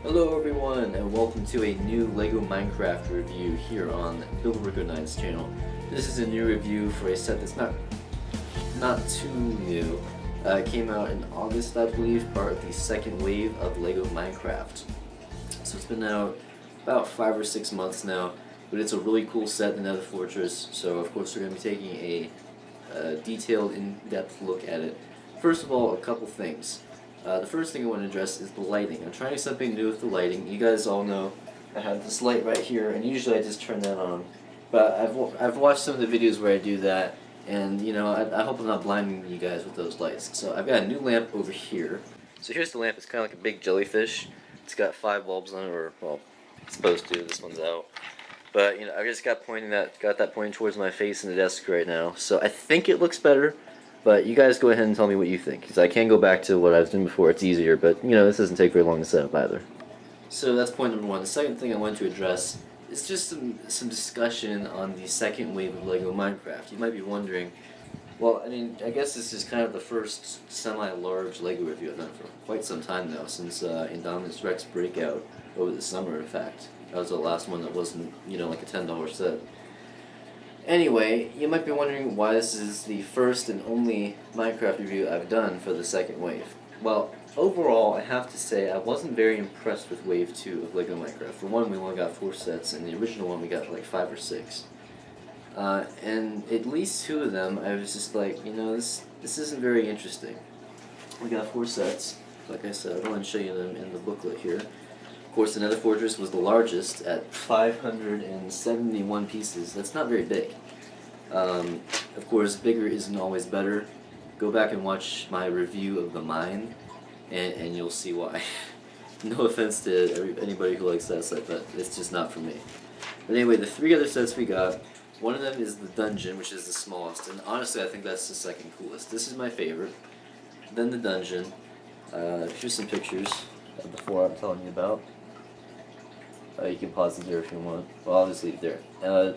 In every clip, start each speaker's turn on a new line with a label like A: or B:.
A: Hello everyone, and welcome to a new LEGO Minecraft review here on Bill Rico9's channel. This is a new review for a set that's not too new. It came out in August, I believe, part of the second wave of LEGO Minecraft. So it's been out about 5 or 6 months now, but it's a really cool set, the Nether Fortress, so of course we're going to be taking a detailed, in-depth look at it. First of all, a couple things. The first thing I want to address is the lighting. I'm trying something new with the lighting. You guys all know I have this light right here, and usually I just turn that on. But I've watched some of the videos where I do that, and you know, I hope I'm not blinding you guys with those lights. So I've got a new lamp over here. So here's the lamp. It's kind of like a big jellyfish. It's got 5 bulbs on it, or well, it's supposed to. This one's out. But you know, I just got that pointing towards my face in the desk right now. So I think it looks better. But you guys go ahead and tell me what you think, because I can go back to what I was doing before. It's easier, but you know, this doesn't take very long to set up either. So that's point number one. The second thing I want to address is just some discussion on the second wave of LEGO Minecraft. You might be wondering, well, I mean, I guess this is kind of the first semi-large LEGO review I've done for quite some time now, since Indominus Rex Breakout over the summer, in fact. That was the last one that wasn't, you know, like a $10 set. Anyway, you might be wondering why this is the first and only Minecraft review I've done for the second wave. Well, overall, I have to say I wasn't very impressed with Wave 2 of LEGO Minecraft. For one, we only got 4 sets, and the original one we got like 5 or 6. And at least 2 of them, I was just like, you know, this isn't very interesting. We got 4 sets, like I said. I want to show you them in the booklet here. Of course, the Nether Fortress was the largest at 571 pieces. That's not very big. Of course, bigger isn't always better. Go back and watch my review of the mine, and you'll see why. No offense to anybody who likes that set, but it's just not for me. But anyway, the 3 other sets we got, one of them is the dungeon, which is the smallest, and honestly I think that's the second coolest. This is my favorite. Then the dungeon. Here's some pictures of the 4 I'm telling you about. You can pause it there if you want. Well, I'll just leave it there.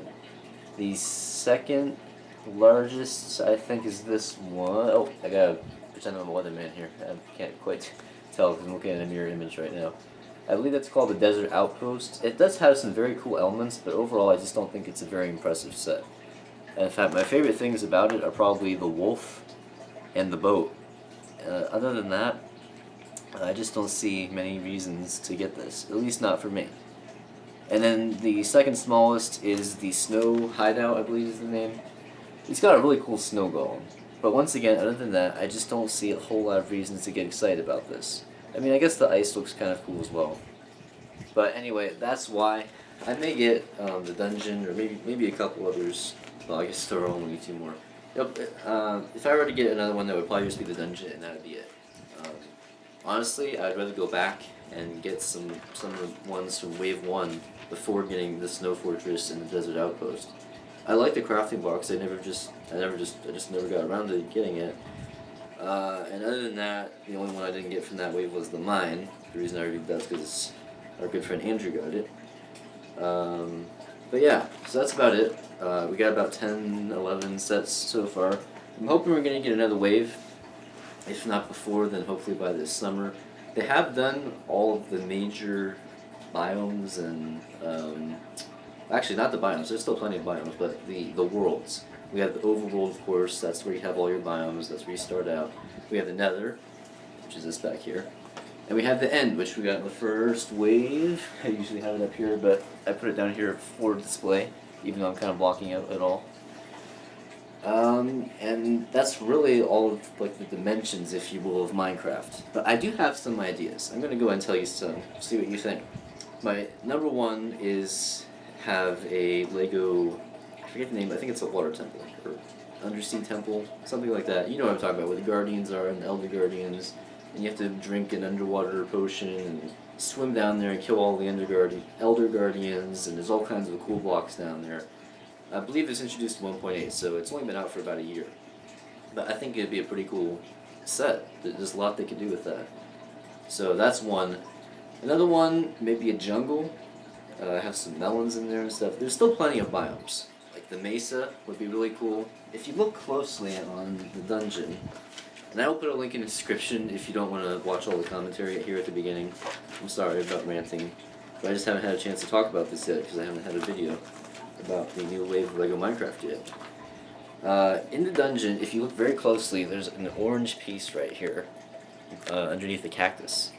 A: The second largest, I think, is this one. Oh, I gotta pretend I'm a weatherman here. I can't quite tell because I'm looking at a mirror image right now. I believe that's called the Desert Outpost. It does have some very cool elements, but overall I just don't think it's a very impressive set. And in fact, my favorite things about it are probably the wolf and the boat. Other than that, I just don't see many reasons to get this, at least not for me. And then the second smallest is the Snow Hideout, I believe is the name. It's got a really cool snow golem. But once again, other than that, I just don't see a whole lot of reasons to get excited about this. I mean, I guess the ice looks kind of cool as well. But anyway, that's why I may get the dungeon, or maybe a couple others. Well, I guess there are only 2 more. Yep, if I were to get another one, that would probably just be the dungeon, and that would be it. Honestly, I'd rather go back and get some of the ones from Wave 1 before getting the Snow Fortress and the Desert Outpost. I like the crafting box. I just never got around to getting it. And other than that, the only one I didn't get from that wave was the mine. The reason I reviewed that is because our good friend Andrew got it. But yeah, so that's about it. We got about 10, 11 sets so far. I'm hoping we're going to get another wave. If not before, then hopefully by this summer. They have done all of the major biomes and, actually not the biomes, there's still plenty of biomes, but the worlds. We have the overworld, of course, that's where you have all your biomes, that's where you start out. We have the Nether, which is this back here. And we have the End, which we got in the first wave. I usually have it up here, but I put it down here for display, even though I'm kind of blocking out it all. And that's really all of like the dimensions, if you will, of Minecraft. But I do have some ideas. I'm gonna go ahead and tell you some, see what you think. My number 1 is have a Lego, I forget the name, I think it's a water temple, or undersea temple, something like that. You know what I'm talking about, where the guardians are and the elder guardians, and you have to drink an underwater potion and swim down there and kill all the elder guardians, and there's all kinds of cool blocks down there. I believe it's introduced to 1.8, so it's only been out for about a year. But I think it'd be a pretty cool set. There's a lot they could do with that. So that's one. Another one, maybe a jungle. Have some melons in there and stuff. There's still plenty of biomes. Like the mesa would be really cool. If you look closely on the dungeon, And I will put a link in the description if you don't want to watch all the commentary here at the beginning. I'm sorry about ranting, but I just haven't had a chance to talk about this yet because I haven't had a video about the new wave of LEGO Minecraft yet. In the dungeon, if you look very closely, there's an orange piece right here underneath the cactus.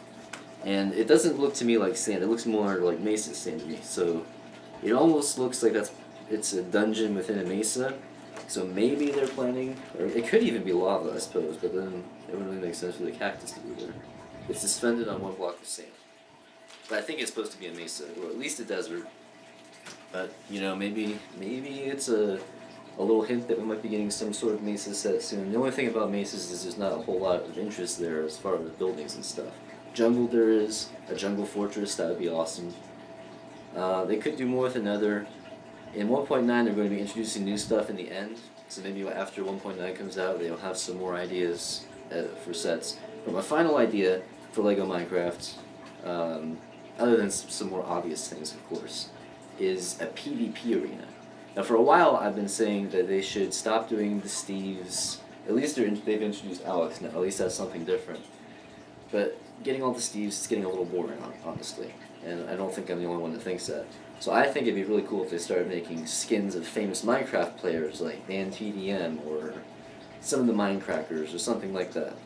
A: And it doesn't look to me like sand, it looks more like mesa sand to me. So it almost looks like it's a dungeon within a mesa. So maybe they're planning, or it could even be lava, I suppose, but then it wouldn't really make sense for the cactus to be there. It's suspended on one block of sand. But I think it's supposed to be a mesa, or at least a desert. But, you know, maybe it's a little hint that we might be getting some sort of mesa set soon. The only thing about mesas is there's not a whole lot of interest there as far as buildings and stuff. Jungle there is, a jungle fortress, that would be awesome. They could do more with another. In 1.9 they're going to be introducing new stuff in the end, so maybe after 1.9 comes out they'll have some more ideas for sets. But my final idea for LEGO Minecraft, other than some more obvious things of course, is a PvP arena. Now for a while I've been saying that they should stop doing the Steves, at least they've introduced Alex now, at least that's something different. But getting all the Steves is getting a little boring, honestly, and I don't think I'm the only one that thinks that. So I think it'd be really cool if they started making skins of famous Minecraft players like TDM or some of the Minecrackers or something like that.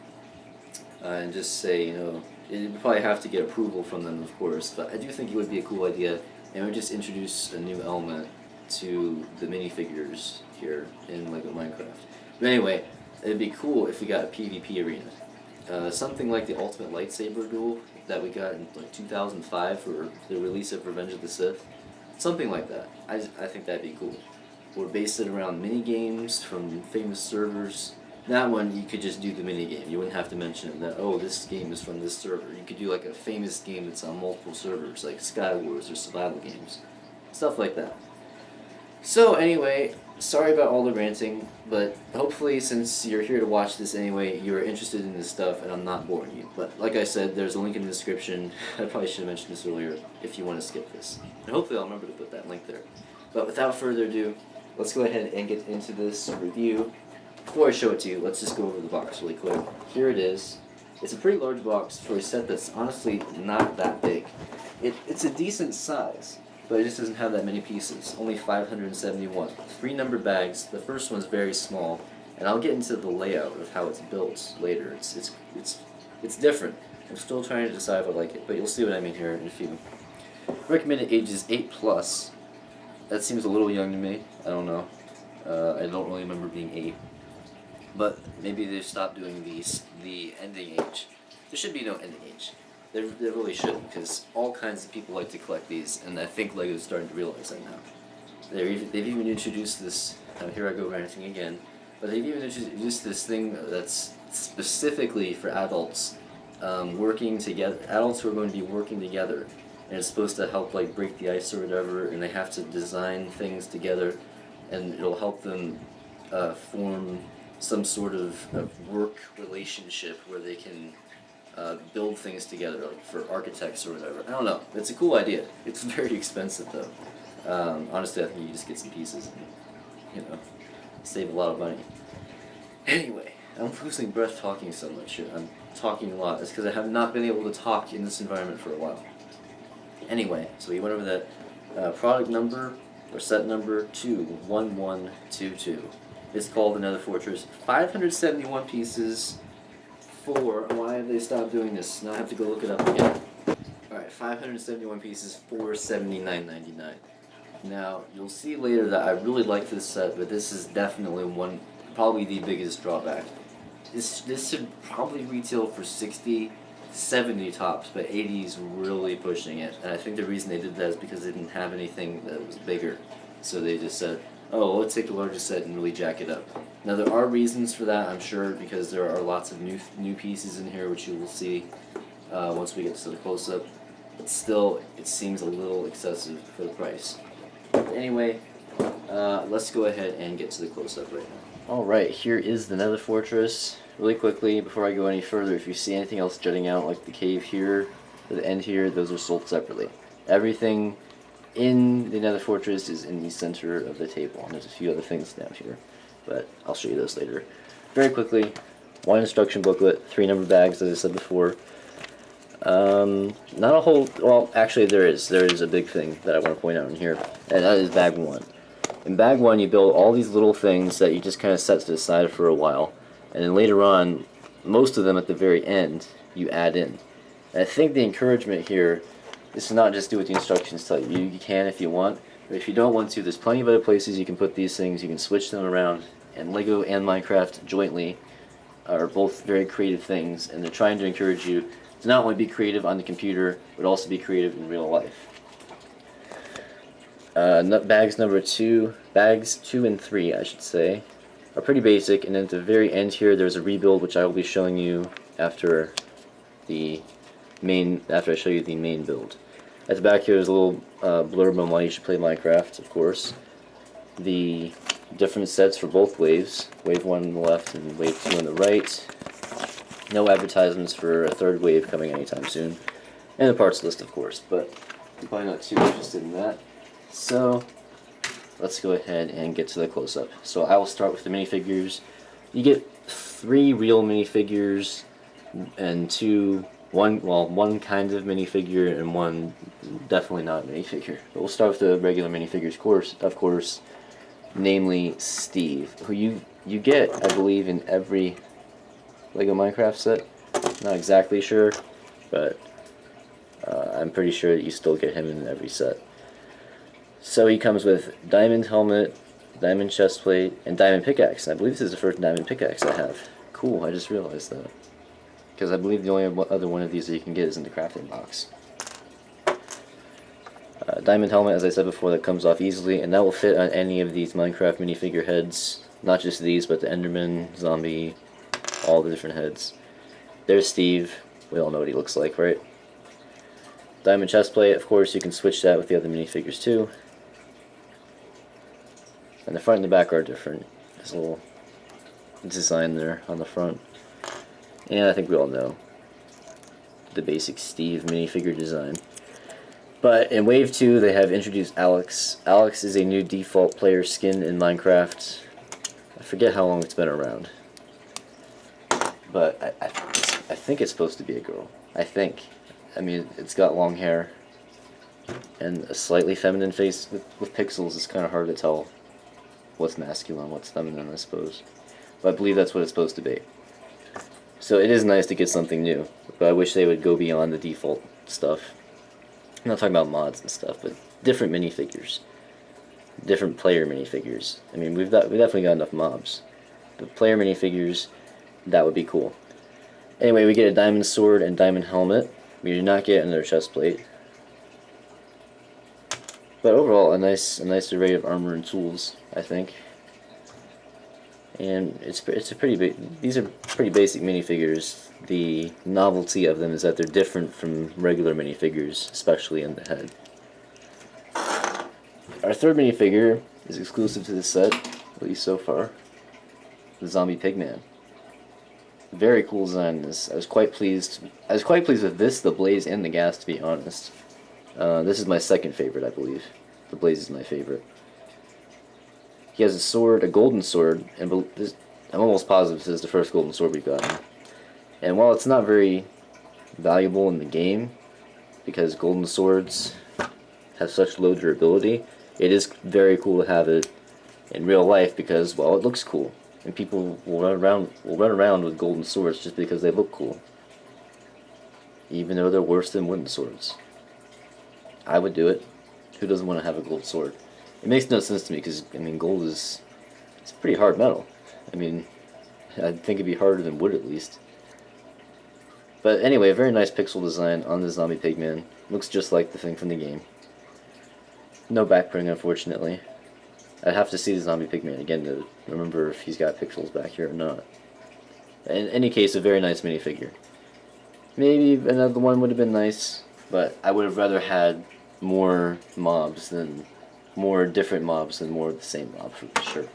A: And just say, you know, it'd probably have to get approval from them, of course, but I do think it would be a cool idea, and it would just introduce a new element to the minifigures here in LEGO Minecraft. But anyway, it'd be cool if we got a PvP arena. Something like the Ultimate Lightsaber Duel that we got in like 2005 for the release of Revenge of the Sith. Something like that. I think that'd be cool. Or base it around mini games from famous servers. That one you could just do the mini game. You wouldn't have to mention that, oh, this game is from this server. You could do like a famous game that's on multiple servers, like Sky Wars or survival games. Stuff like that. So anyway, sorry about all the ranting, but hopefully since you're here to watch this anyway, you're interested in this stuff and I'm not boring you. But like I said, there's a link in the description. I probably should have mentioned this earlier if you want to skip this. And hopefully I'll remember to put that link there. But without further ado, let's go ahead and get into this review. Before I show it to you, let's just go over the box really quick. Here it is. It's a pretty large box for a set that's honestly not that big. It's a decent size, but it just doesn't have that many pieces. Only 571. 3 numbered bags. The first one's very small, and I'll get into the layout of how it's built later. It's different. I'm still trying to decide if I like it, but you'll see what I mean here in a few. Recommended age is 8+. That seems a little young to me. I don't know. I don't really remember being 8. But maybe they've stopped doing the ending age. There should be no ending age. There really shouldn't, because all kinds of people like to collect these, and I think LEGO's starting to realize that now. They've even introduced this, here I go ranting again, but they've even introduced this thing that's specifically for adults, working together, adults who are going to be working together, and it's supposed to help like break the ice or whatever, and they have to design things together, and it'll help them form some sort of work relationship where they can build things together, like for architects or whatever. I don't know. It's a cool idea. It's very expensive though. Honestly, I think you just get some pieces and, you know, save a lot of money. Anyway, I'm losing breath talking so much here. I'm talking a lot. It's because I have not been able to talk in this environment for a while. Anyway, so we went over that product number, or set number 21122. It's called the Nether Fortress. 571 pieces. Why have they stopped doing this? Now I have to go look it up again. Alright, 571 pieces, $479.99. Now, you'll see later that I really like this set, but this is definitely probably the biggest drawback. This should probably retail for 60, 70 tops, but 80 is really pushing it. And I think the reason they did that is because they didn't have anything that was bigger. So they just said, oh, let's take the largest set and really jack it up. Now there are reasons for that, I'm sure, because there are lots of new pieces in here, which you will see once we get to the close-up. But still, it seems a little excessive for the price. But anyway, let's go ahead and get to the close-up right now. Alright, here is the Nether Fortress. Really quickly, before I go any further, if you see anything else jutting out, like the cave here, or the end here, those are sold separately. Everything in the Nether Fortress is in the center of the table, and there's a few other things down here, but I'll show you those later. Very quickly, one instruction booklet, 3 number bags, as I said before. Not a whole, well, actually there is a big thing that I want to point out in here, and that is bag 1. In bag 1, you build all these little things that you just kind of set to the side for a while, and then later on, most of them at the very end, you add in. And I think the encouragement here is to not just do what the instructions tell you. You can if you want, but if you don't want to, there's plenty of other places you can put these things. You can switch them around, and Lego and Minecraft jointly are both very creative things, and they're trying to encourage you to not only be creative on the computer, but also be creative in real life. Bags 2 and 3, I should say, are pretty basic, and then at the very end here, there's a rebuild, which I will be showing you after I show you the main build. At the back here, there's a little blurb on why you should play Minecraft, of course. The different sets for both waves, wave 1 on the left and wave 2 on the right. No advertisements for a third wave coming anytime soon. And the parts list, of course, but I'm probably not too interested in that. So, let's go ahead and get to the close-up. So I will start with the minifigures. You get 3 real minifigures and one kind of minifigure and one definitely not a minifigure. But we'll start with the regular minifigures, of course, namely Steve, who you get, I believe, in every Lego Minecraft set. Not exactly sure, but I'm pretty sure that you still get him in every set. So he comes with diamond helmet, diamond chestplate, and diamond pickaxe. And I believe this is the first diamond pickaxe I have. Cool, I just realized that. Because I believe the only other one of these that you can get is in the crafting box. Diamond helmet, as I said before, that comes off easily, and that will fit on any of these Minecraft minifigure heads. Not just these, but the Enderman, zombie, all the different heads. There's Steve. We all know what he looks like, right? Diamond chestplate, of course, you can switch that with the other minifigures too. And the front and the back are different. There's a little design there on the front. And I think we all know the basic Steve minifigure design. But in Wave 2, they have introduced Alex. Alex is a new default player skin in Minecraft. I forget how long it's been around. But I think it's supposed to be a girl. I think. I mean, it's got long hair and a slightly feminine face with pixels. It's kind of hard to tell what's masculine, what's feminine, I suppose. But I believe that's what it's supposed to be. So it is nice to get something new, but I wish they would go beyond the default stuff. I'm not talking about mods and stuff, but different minifigures. Different player minifigures. I mean, we definitely got enough mobs. But player minifigures, that would be cool. Anyway, we get a diamond sword and diamond helmet. We do not get another chest plate. But overall, a nice array of armor and tools, I think. And these are pretty basic minifigures. The novelty of them is that they're different from regular minifigures, especially in the head. Our third minifigure is exclusive to this set, at least so far. The Zombie Pigman. Very cool design. I was quite pleased with this, the blaze, and the gas, to be honest. This is my second favorite, I believe. The blaze is my favorite. He has a sword, a golden sword, and I'm almost positive this is the first golden sword we've gotten. And while it's not very valuable in the game, because golden swords have such low durability, it is very cool to have it in real life because, well, it looks cool. And people will run around with golden swords just because they look cool. Even though they're worse than wooden swords. I would do it. Who doesn't want to have a gold sword? It makes no sense to me because, I mean, gold it's pretty hard metal. I mean, I think it'd be harder than wood at least. But anyway, a very nice pixel design on the Zombie Pigman. Looks just like the thing from the game. No backprinting, unfortunately. I'd have to see the Zombie Pigman again to remember if he's got pixels back here or not. In any case, a very nice minifigure. Maybe another one would have been nice, but I would have rather had more different mobs than more of the same mob, for sure.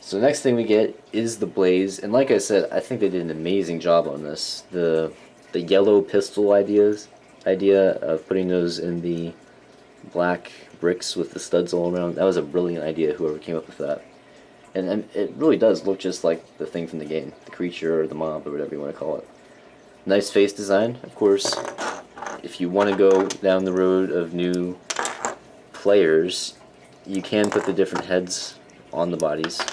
A: So the next thing we get is the blaze, and like I said, I think they did an amazing job on this. The yellow pistol idea of putting those in the black bricks with the studs all around, that was a brilliant idea, whoever came up with that. And it really does look just like the thing from the game, the creature or the mob or whatever you want to call it. Nice face design, of course. If you want to go down the road of new players, you can put the different heads on the bodies.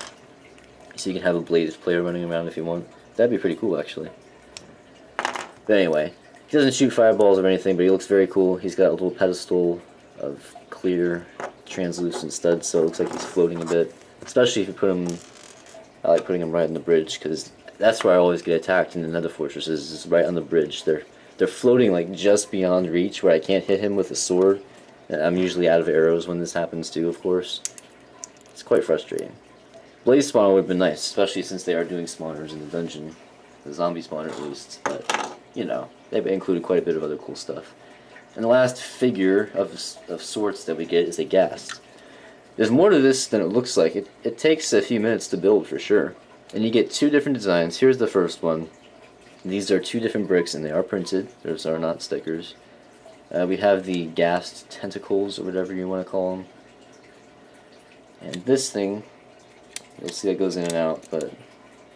A: So you can have a Blaze player running around if you want. That'd be pretty cool, actually. But anyway, he doesn't shoot fireballs or anything, but he looks very cool. He's got a little pedestal of clear, translucent studs, so it looks like he's floating a bit. Especially if you put him, I like putting him right on the bridge, because that's where I always get attacked in the Nether Fortress, is right on the bridge. They're floating like just beyond reach, where I can't hit him with a sword. I'm usually out of arrows when this happens too, of course. It's quite frustrating. Blaze spawner would have been nice, especially since they are doing spawners in the dungeon. The zombie spawner at least, but, you know, they've included quite a bit of other cool stuff. And the last figure of sorts that we get is a ghast. There's more to this than it looks like. It takes a few minutes to build for sure. And you get two different designs. Here's the first one. These are two different bricks and they are printed. Those are not stickers. We have the ghast tentacles or whatever you want to call them. And this thing, you'll see that goes in and out, but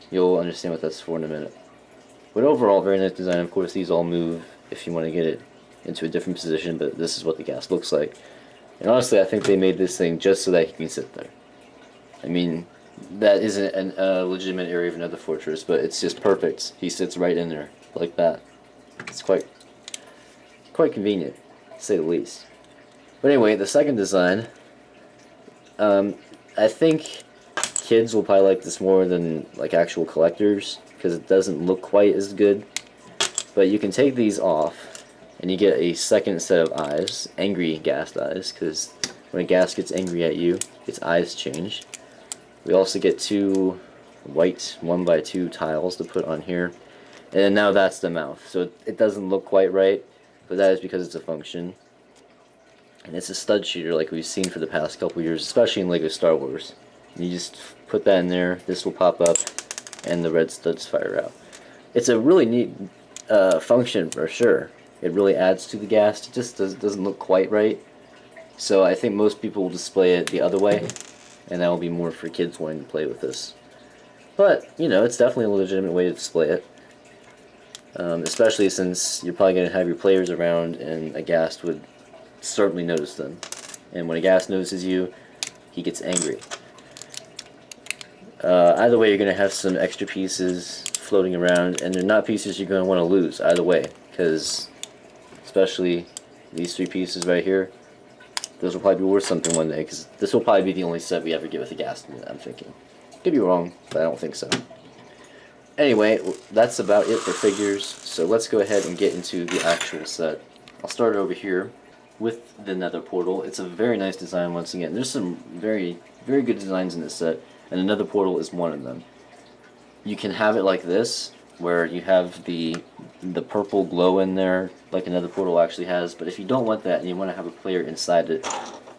A: you'll understand what that's for in a minute. But overall, very nice design. Of course, these all move if you want to get it into a different position, but this is what the ghast looks like. And honestly, I think they made this thing just so that he can sit there. I mean, that isn't a legitimate area of Nether Fortress, but it's just perfect. He sits right in there, like that. It's quite convenient, to say the least. But anyway, the second design, I think kids will probably like this more than like actual collectors, because it doesn't look quite as good. But you can take these off, and you get a second set of eyes, angry ghast eyes, because when a ghast gets angry at you, its eyes change. We also get two white 1x2 tiles to put on here, and now that's the mouth. So it doesn't look quite right, but that is because it's a function. And it's a stud shooter like we've seen for the past couple years, especially in LEGO Star Wars. You just put that in there, this will pop up, and the red studs fire out. It's a really neat function for sure. It really adds to the ghast. It just doesn't look quite right. So I think most people will display it the other way, and that will be more for kids wanting to play with this. But, you know, it's definitely a legitimate way to display it. Especially since you're probably going to have your players around, and a ghast would certainly notice them. And when a ghast notices you, he gets angry. Either way, you're going to have some extra pieces floating around, and they're not pieces you're going to want to lose either way, because especially these three pieces right here, those will probably be worth something one day, because this will probably be the only set we ever get with a ghast in it, I'm thinking. Could be wrong, but I don't think so. Anyway, that's about it for figures, so let's go ahead and get into the actual set. I'll start over here with the Nether Portal. It's a very nice design once again. There's some very, very good designs in this set, and the Nether Portal is one of them. You can have it like this, where you have the purple glow in there, like another portal actually has, but if you don't want that and you want to have a player inside it,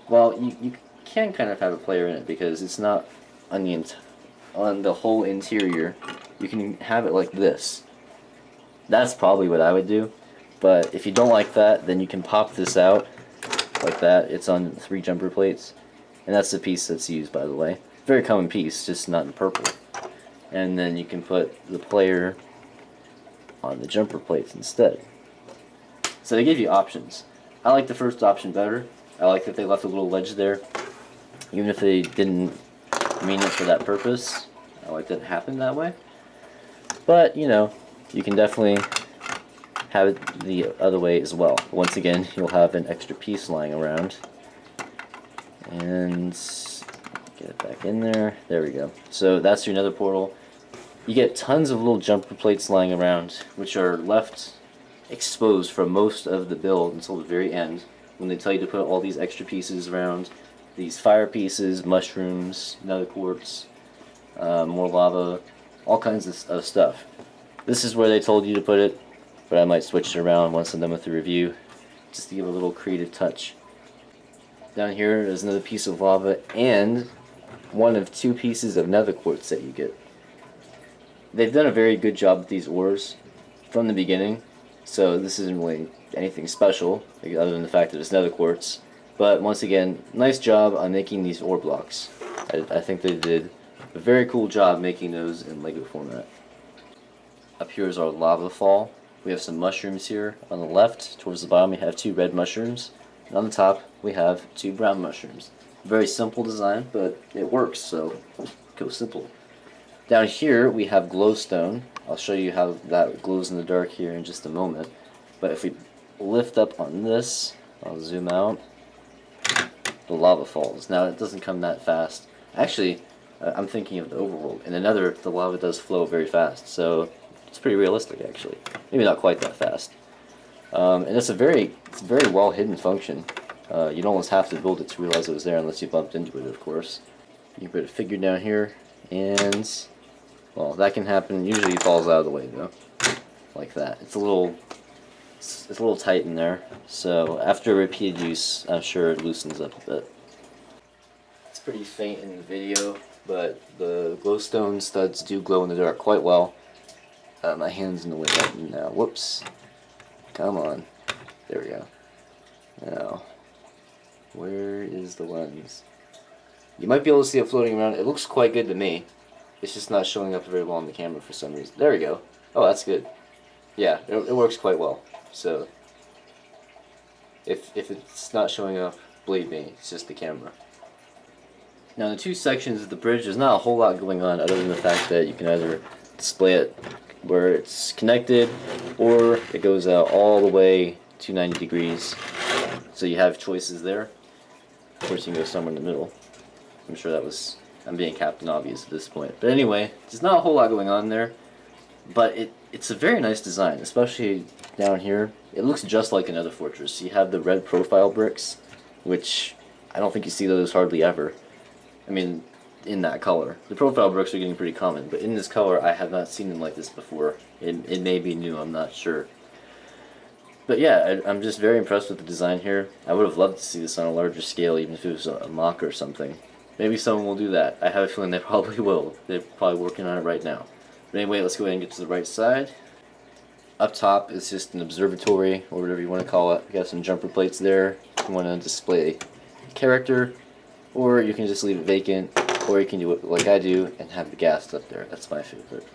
A: well, you can kind of have a player in it, because it's not on the whole interior. You can have it like this. That's probably what I would do, but if you don't like that, then you can pop this out like that. It's on 3 jumper plates, and that's the piece that's used, by the way. Very common piece, just not in purple. And then you can put the player on the jumper plates instead. So they give you options. I like the first option better. I like that they left a little ledge there, even if they didn't mean it for that purpose. I like that it happened that way. But, you know, you can definitely have it the other way as well. Once again, you'll have an extra piece lying around. And get it back in there. There we go. So that's your Nether Portal. You get tons of little jumper plates lying around, which are left exposed for most of the build until the very end, when they tell you to put all these extra pieces around. These fire pieces, mushrooms, nether quartz, more lava, all kinds of stuff. This is where they told you to put it, but I might switch it around once I'm done with the review, just to give a little creative touch. Down here is another piece of lava, and one of 2 pieces of nether quartz that you get. They've done a very good job with these ores from the beginning, so this isn't really anything special, other than the fact that it's nether quartz. But once again, nice job on making these ore blocks. I think they did A very cool job making those in Lego format. Up here is our lava fall. We have some mushrooms here. On the left, towards the bottom, we have 2 red mushrooms. And on the top, we have 2 brown mushrooms. Very simple design, but it works, so go simple. Down here, we have glowstone. I'll show you how that glows in the dark here in just a moment. But if we lift up on this, I'll zoom out, the lava falls. Now, it doesn't come that fast. Actually, I'm thinking of the overworld. In the Nether, the lava does flow very fast, so it's pretty realistic, actually. Maybe not quite that fast. And it's a very well hidden function. You'd almost have to build it to realize it was there unless you bumped into it, of course. You can put a figure down here, and well, that can happen. Usually it falls out of the way though, like that. It's a little tight in there. So after repeated use, I'm sure it loosens up a bit. It's pretty faint in the video, but the glowstone studs do glow in the dark quite well. My hand's in the way right now. Whoops. Come on. There we go. Now, where is the lens? You might be able to see it floating around. It looks quite good to me. It's just not showing up very well on the camera for some reason. There we go. Oh, that's good. Yeah, it works quite well. So, if it's not showing up, believe me, it's just the camera. Now, in the 2 sections of the bridge, there's not a whole lot going on other than the fact that you can either display it where it's connected, or it goes out all the way to 90 degrees. So you have choices there. Of course, you can go somewhere in the middle. I'm sure I'm being Captain Obvious at this point. But anyway, there's not a whole lot going on there, but it's a very nice design, especially down here. It looks just like another fortress. You have the red profile bricks, which I don't think you see those hardly ever. I mean, in that color. The profile bricks are getting pretty common, but in this color I have not seen them like this before. It may be new, I'm not sure. But yeah, I'm just very impressed with the design here. I would have loved to see this on a larger scale, even if it was a mock or something. Maybe someone will do that. I have a feeling they probably will. They're probably working on it right now. But anyway, let's go ahead and get to the right side. Up top is just an observatory, or whatever you want to call it. We got some jumper plates there. You want to display a character, or you can just leave it vacant, or you can do it like I do and have the ghast up there. That's my favorite.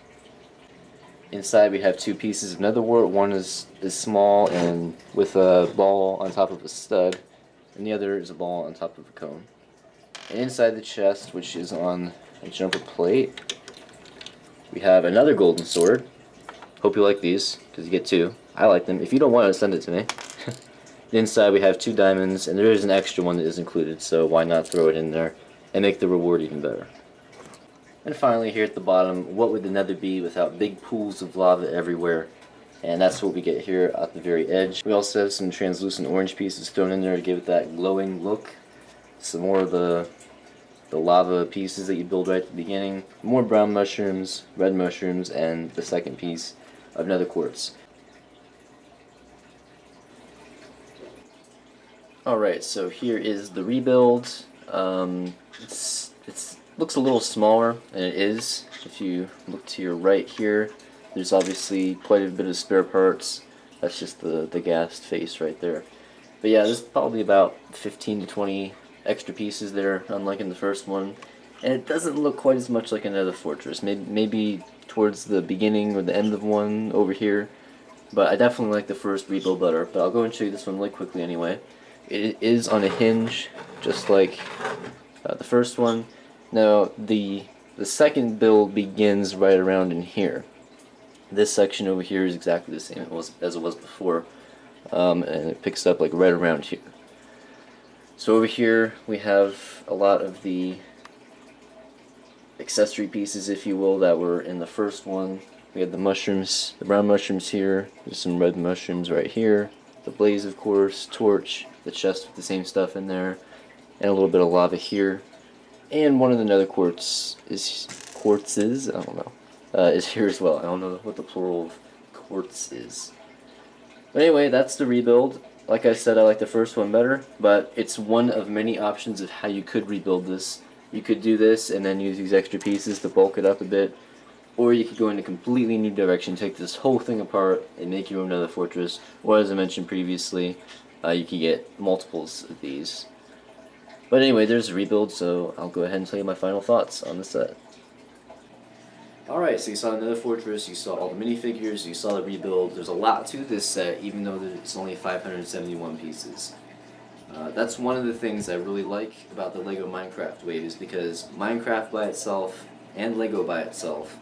A: Inside we have 2 pieces of netherwort. One is small and with a ball on top of a stud, and the other is a ball on top of a cone. And inside the chest, which is on a jumper plate, we have another golden sword. Hope you like these, because you get 2. I like them. If you don't want to, send it to me. Inside we have 2 diamonds, and there is an extra one that is included, so why not throw it in there and make the reward even better. And finally, here at the bottom, what would the Nether be without big pools of lava everywhere? And that's what we get here at the very edge. We also have some translucent orange pieces thrown in there to give it that glowing look. Some more of the lava pieces that you build right at the beginning. More brown mushrooms, red mushrooms, and the second piece of nether quartz. Alright, so here is the rebuild. It looks a little smaller, and it is. If you look to your right here, there's obviously quite a bit of spare parts. That's just the ghast face right there. But yeah, there's probably about 15 to 20 extra pieces there, unlike in the first one. And it doesn't look quite as much like another fortress. Maybe towards the beginning or the end of one over here. But I definitely like the first rebuild better. But I'll go and show you this one really quickly anyway. It is on a hinge, just like the first one. Now, the second build begins right around in here. This section over here is exactly the same as it was before. And it picks up like right around here. So over here we have a lot of the accessory pieces, if you will, that were in the first one. We have the mushrooms, the brown mushrooms here. There's some red mushrooms right here. The blaze, of course, torch, the chest with the same stuff in there, and a little bit of lava here. And one of the nether quartzes, I don't know, is here as well. I don't know what the plural of quartz is. But anyway, that's the rebuild. Like I said, I like the first one better, but it's one of many options of how you could rebuild this. You could do this and then use these extra pieces to bulk it up a bit, or you could go in a completely new direction, take this whole thing apart and make your own Nether Fortress, or as I mentioned previously, you could get multiples of these. But anyway, there's a rebuild, so I'll go ahead and tell you my final thoughts on the set. Alright, so you saw Nether Fortress, you saw all the minifigures, you saw the rebuild. There's a lot to this set, even though it's only 571 pieces. That's one of the things I really like about the LEGO Minecraft wave, is because Minecraft by itself and LEGO by itself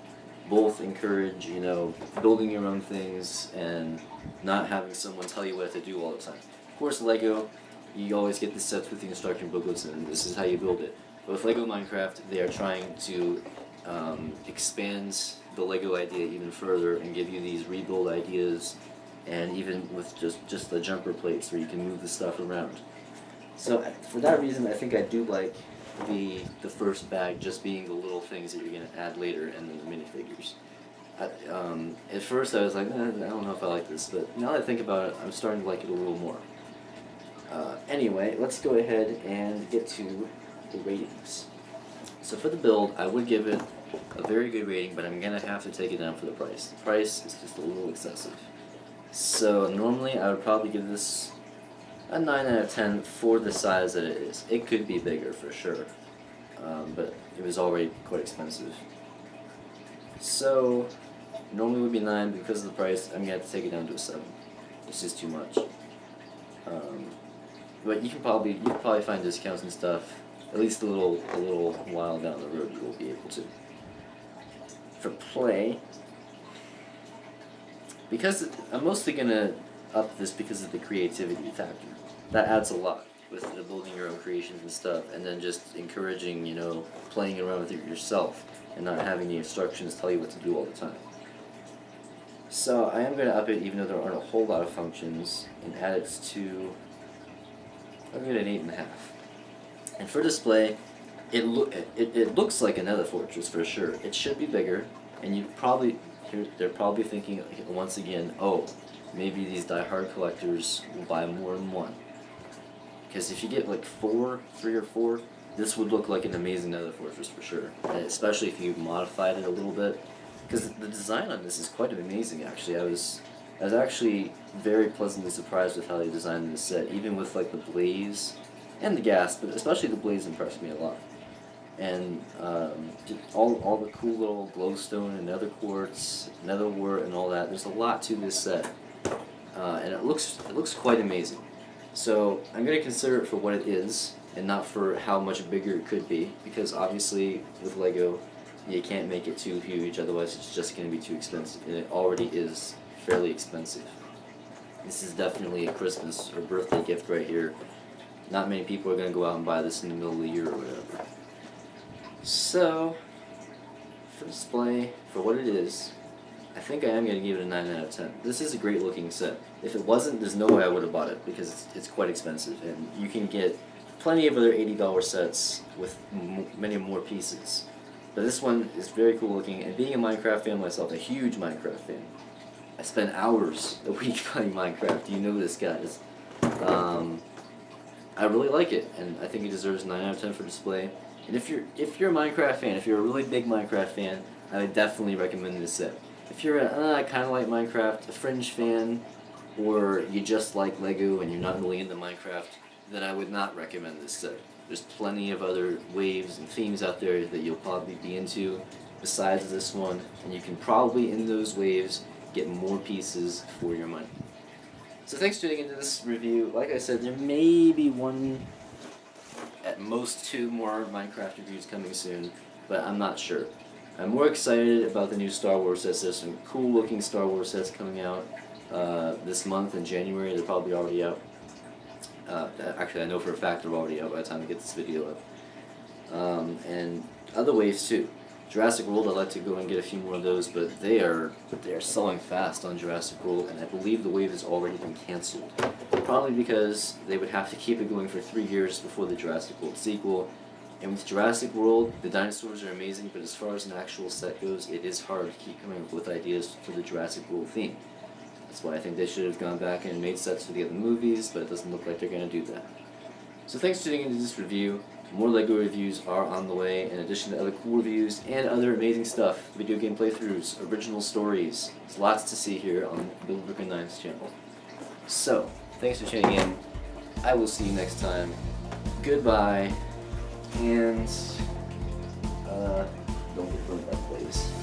A: both encourage, you know, building your own things and not having someone tell you what to do all the time. Of course, LEGO, you always get the sets with the instruction booklets and this is how you build it. But with LEGO Minecraft, they are trying to expand the LEGO idea even further and give you these rebuild ideas, and even with just the jumper plates where you can move the stuff around. So for that reason, I think I do like the first bag just being the little things that you're going to add later, and then the minifigures. At first I was like, I don't know if I like this, but now that I think about it, I'm starting to like it a little more. Anyway, let's go ahead and get to the ratings. So for the build, I would give it a very good rating, but I'm going to have to take it down for the price. The price is just a little excessive. So normally I would probably give this a 9 out of 10 for the size that it is. It could be bigger for sure, but it was already quite expensive. So normally it would be 9, but because of the price, I'm going to have to take it down to a 7. It's just too much. But you can probably find discounts and stuff. At least a little while down the road, you will be able to. For play, because I'm mostly gonna up this because of the creativity factor. That adds a lot with the building your own creations and stuff, and then just encouraging, you know, playing around with it yourself and not having the instructions tell you what to do all the time. So I am gonna up it, even though there aren't a whole lot of functions, and add it to, I'll give it an 8.5. And for display, it looks like another fortress for sure. It should be bigger, and they're probably thinking once again, oh, maybe these die-hard collectors will buy more than one. Because if you get like 3 or 4, this would look like an amazing Nether Fortress for sure. And especially if you modified it a little bit, because the design on this is quite amazing. Actually, I was actually very pleasantly surprised with how they designed this set, even with like the blaze and the gas, but especially the blaze impressed me a lot. And all the cool little glowstone and nether quartz, nether wart, and all that. There's a lot to this set, and it looks quite amazing. So I'm gonna consider it for what it is, and not for how much bigger it could be, because obviously with LEGO, you can't make it too huge, otherwise it's just gonna be too expensive, and it already is fairly expensive. This is definitely a Christmas or birthday gift right here. Not many people are gonna go out and buy this in the middle of the year or whatever. So, for display, for what it is, I think I am going to give it a 9 out of 10. This is a great looking set. If it wasn't, there's no way I would have bought it, because it's quite expensive, and you can get plenty of other $80 sets with many more pieces. But this one is very cool looking, and being a Minecraft fan myself, a huge Minecraft fan, I spend hours a week playing Minecraft. You know this, guys. I really like it, and I think it deserves 9 out of 10 for display. And if you're a Minecraft fan, if you're a really big Minecraft fan, I would definitely recommend this set. If you're I kind of like Minecraft, a fringe fan, or you just like LEGO and you're not really into Minecraft, then I would not recommend this set. There's plenty of other waves and themes out there that you'll probably be into besides this one, and you can probably, in those waves, get more pieces for your money. So thanks for tuning into this review. Like I said, there may be one, at most 2 more Minecraft reviews coming soon, but I'm not sure. I'm more excited about the new Star Wars sets. There's some cool looking Star Wars sets coming out this month in January. They're probably already out. Actually, I know for a fact they're already out by the time I get this video up. And other waves too. Jurassic World, I'd like to go and get a few more of those, but they are selling fast on Jurassic World, and I believe the wave has already been canceled. Probably because they would have to keep it going for 3 years before the Jurassic World sequel. And with Jurassic World, the dinosaurs are amazing, but as far as an actual set goes, it is hard to keep coming up with ideas for the Jurassic World theme. That's why I think they should have gone back and made sets for the other movies, but it doesn't look like they're going to do that. So thanks for tuning into this review. More LEGO reviews are on the way, in addition to other cool reviews and other amazing stuff, video game playthroughs, original stories. There's lots to see here on Minifigure-Scale's channel. So, thanks for tuning in. I will see you next time. Goodbye, and don't get burned by the blaze.